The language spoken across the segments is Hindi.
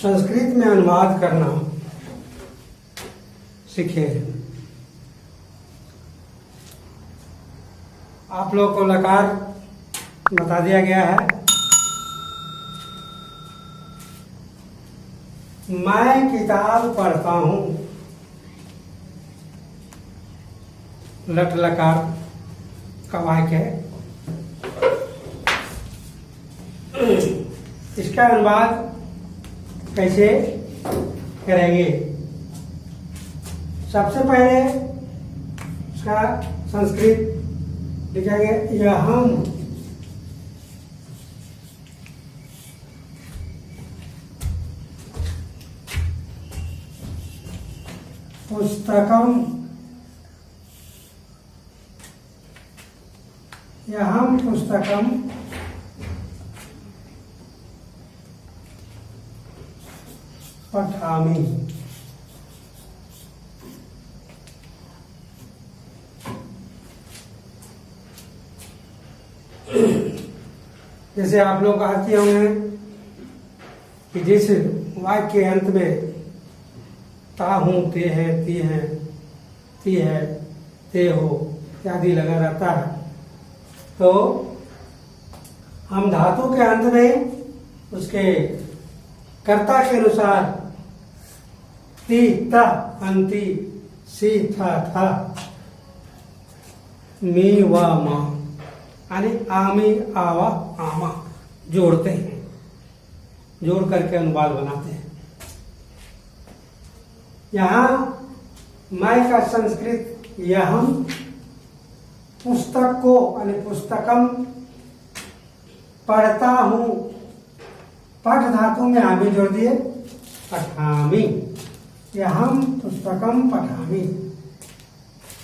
संस्कृत में अनुवाद करना सीखे। आप लोग को लकार बता दिया गया है। मैं किताब पढ़ता हूँ, लट लकार का वाक्य है। इसका अनुवाद कैसे करेंगे? सबसे पहले इसका संस्कृत लिखेंगे यहम पुस्तकम, यहम पुस्तकम पठामि। जैसे आप लोग कहते होंगे कि जिस वाक्य के अंत में ता हूं, ते है, ती है, ती है, ते हो इत्यादि लगा रहता है, तो हम धातु के अंत में उसके कर्ता के अनुसार ती, ता, अंति, सी, था, मी, व, मा यानी आमी, आवा, आमा जोड़ते हैं, जोड़ करके अनुवाद बनाते हैं। यहाँ मैं का संस्कृत यहम पुस्तक को यानी पुस्तकम पढ़ता हूँ, पठ धातु में आमी जोड़ दिए, पठामी, यहम पुस्तकम पठामी।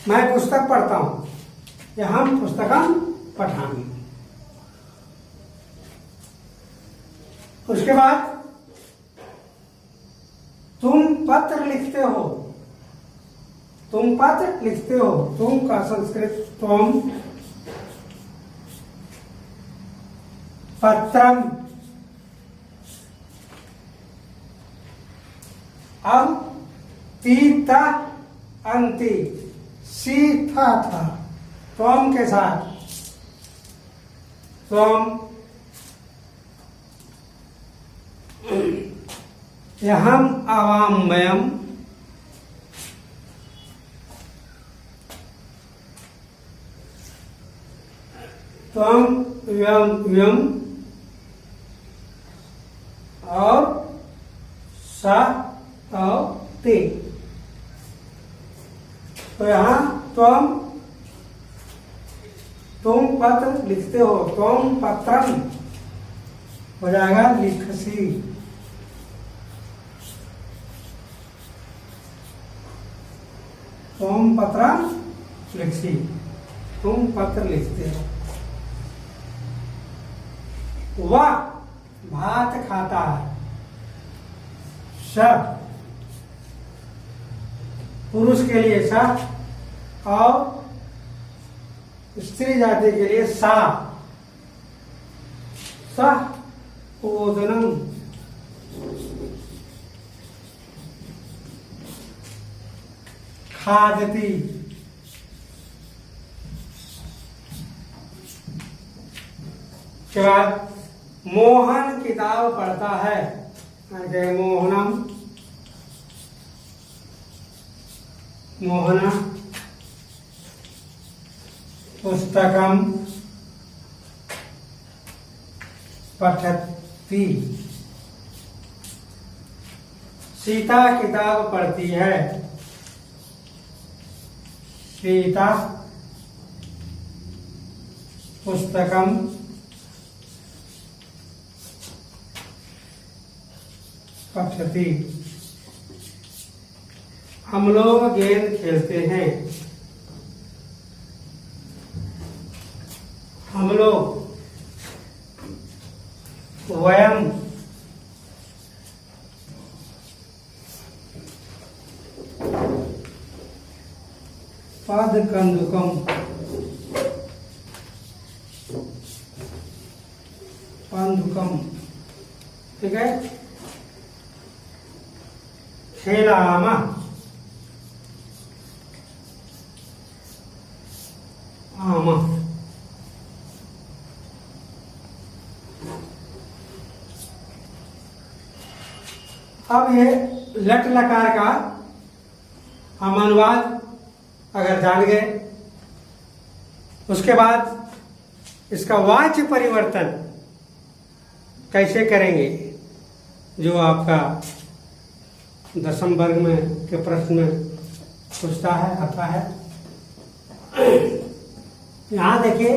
मैं पुस्तक पढ़ता हूँ, यहम पुस्तकम पठामी। उसके बाद तुम पत्र लिखते हो, तुम पत्र लिखते हो, तुम का संस्कृत त्वम, पत्रम। अब तीता, अंति, सी, था, त्वम के साथ त्वम, यहम, आवाम, मयम, त्वम, व्यम, व्यम और सा और ते। तो यहाँ तुम पत्र लिखते हो, तुम पत्रम हो जाएगा लिखसी। तुम पत्रम लिखसी, तुम पत्र लिखते हो। वह भात खाता है, स पुरुष के लिए सा और स्त्री जाति के लिए सा, ओदनम। खादती, के बाद मोहन किताब पढ़ता है, मोहनम, मोहना, पुस्तकम पठती। सीता किताब पढ़ती है, सीता पुस्तकम पठती। हम लोग गेंद खेलते हैं, हम लोग, वयम, पद कंदुकम, पंदुकम। ठीक है। खेलामा, आमा। अब ये लट लकार का हम अनुवाद अगर जान गए, उसके बाद इसका वाच्य परिवर्तन कैसे करेंगे, जो आपका 10वीं वर्ग में के प्रश्न में पूछता है, आता है। यहां देखिए,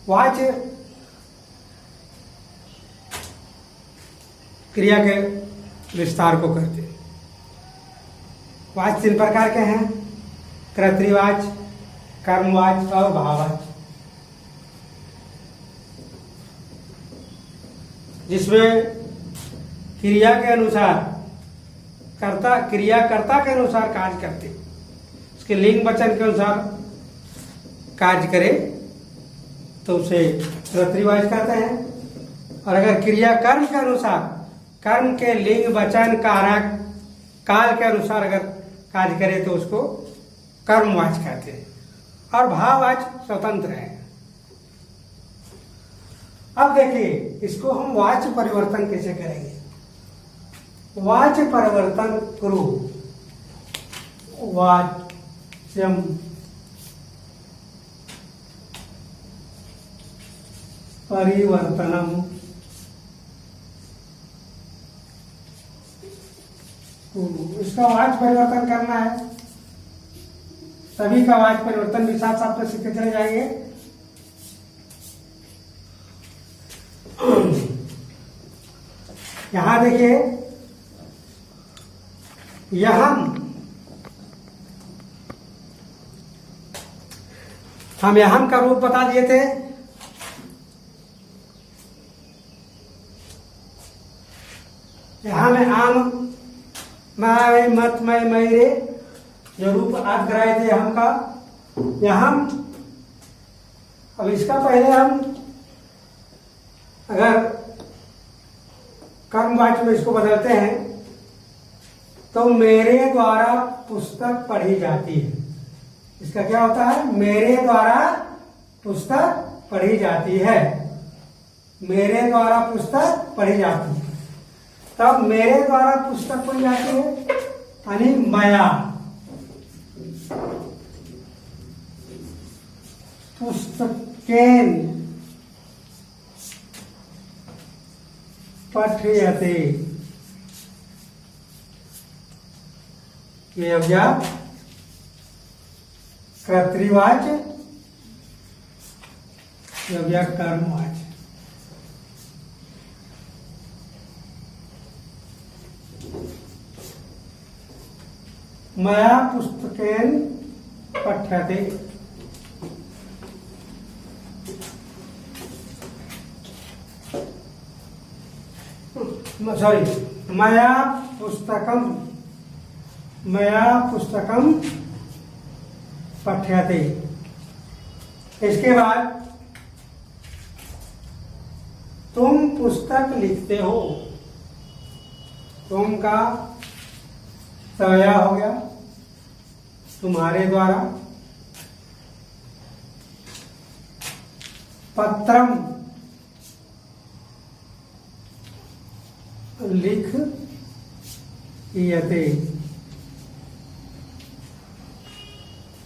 वाच्य क्रिया के विस्तार को करते हैं। वाच्य 3 प्रकार के हैं: कर्तृवाच्य, कर्मवाच्य और भाववाच्य, जिसमें क्रिया के अनुसार क्रियाकर्ता के अनुसार कार्य करते, उसके लिंग वचन के अनुसार कार्य करे तो उसे कर्तृवाच्य कहते हैं। और अगर क्रिया कर्म के अनुसार, कर्म के लिंग वचन कारक काल के अनुसार अगर कार्य करे तो उसको कर्मवाच्य कहते हैं। और भाववाच्य स्वतंत्र है। अब देखिए, इसको हम वाच्य परिवर्तन कैसे करेंगे। वाच्य परिवर्तन करो, वाच्यम परिवर्तनम, इसका वाच्य परिवर्तन करना है। सभी का वाच्य परिवर्तन भी साथ साथ में सीखते चले जाएंगे। यहां देखिए, हम यहम का रूप बता दिए थे। यहां में आम, मैं, मत, मैं, मेरे, जो रूप आप कराए थे हम का, यहां। अब इसका पहले हम अगर कर्मवाच्य में इसको बदलते हैं तो मेरे द्वारा पुस्तक पढ़ी जाती है। इसका क्या होता है? मेरे द्वारा पुस्तक पढ़ी जाती है। मेरे द्वारा पुस्तक पढ़ी जाती है। तब मेरे द्वारा पुस्तक पढ़ी जाती है यानी मया पुस्तकेन पठ्यते। ये हो गया कर्तृवाच्य, ये हो गया कर्मवाच्य। मया पुस्तकेन पठ्यते। सॉरी, मया पुस्तकम पठ्यते। इसके बाद तुम पुस्तक लिखते हो। तुम का तया हो गया, तुम्हारे द्वारा। पत्रम लिख यते।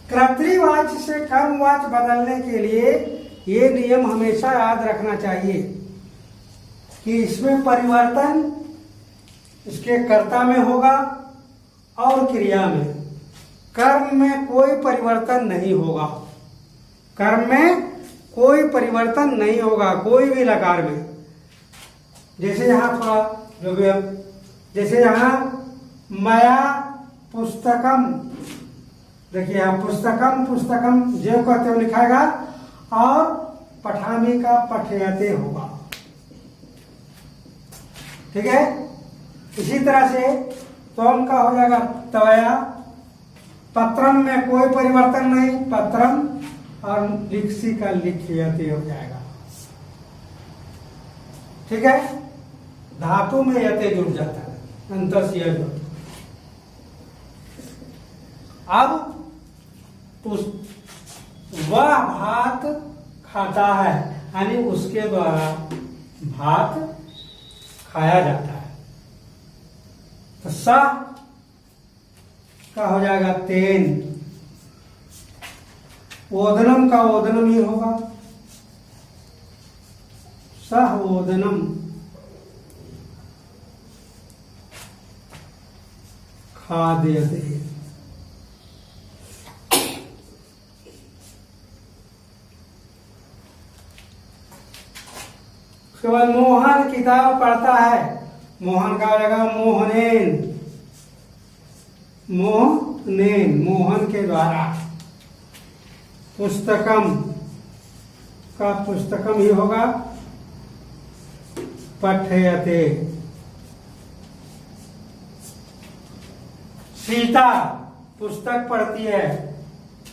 कर्तृवाच्य से कर्मवाच्य बदलने के लिए ये नियम हमेशा याद रखना चाहिए कि इसमें परिवर्तन इसके कर्ता में होगा और क्रिया में। कर्म में कोई परिवर्तन नहीं होगा। कर्म में कोई परिवर्तन नहीं होगा, कोई भी लकार में। जैसे यहाँ थोड़ा जो भी, जैसे यहाँ मया पुस्तकम, देखिए यहाँ पुस्तकम जो कहते हो लिखाएगा और पठामी का पठयते होगा। ठीक है। इसी तरह से तोम का हो जाएगा तवया। पत्रम में कोई परिवर्तन नहीं, पत्रम, और लिखसी का लिखियते हो जाएगा। ठीक है। धातु में यते जुड़ जाता है। अंतस्य यज। अब वह भात खाता है, यानी उसके द्वारा भात खाया जाता है। तो सा का हो जाएगा तेन, ओदनम का ओदनम ही होगा, सह ओदनम खाद्यते। उसके बाद मोहन किताब पढ़ता है, मोहन का हो जाएगा मोहनेन, मोहनेन मोहन के द्वारा। पुस्तकम का पुस्तकम ही होगा, पठयते। सीता पुस्तक पढ़ती है,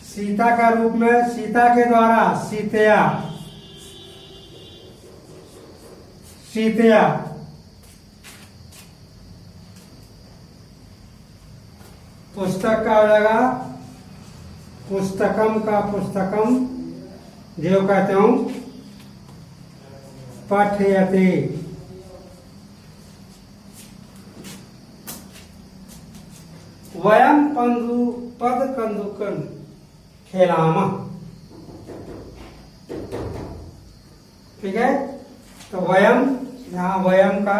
सीता का रूप में सीता के द्वारा सीतया, सीतया। पुस्तक का हो जाएगा पुस्तकम का पुस्तकम, जो कहते हूं पठयते। वयम पद कंदुकन खेलामा, ठीक है। तो वयम, यहाँ वयम का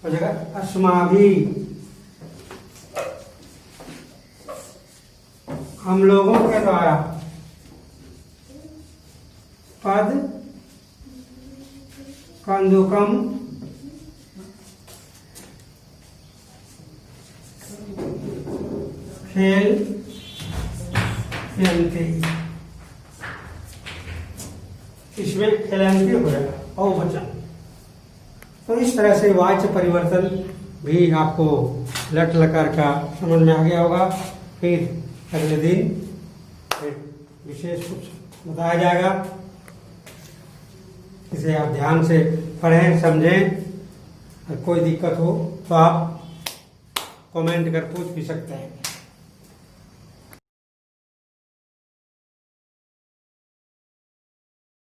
हो जाएगा अस्माभि, हम लोगों के द्वारा। पद कंदुकम खेलते, इसमें खेलते हो जाएगा बहुवचन। तो इस तरह से वाच्य परिवर्तन भी आपको लट लकार का समझ में आ गया होगा। फिर अगले दिन फिर विशेष कुछ बताया जाएगा, इसे आप ध्यान से पढ़ें समझें। और कोई दिक्कत हो तो आप कमेंट कर पूछ भी सकते हैं।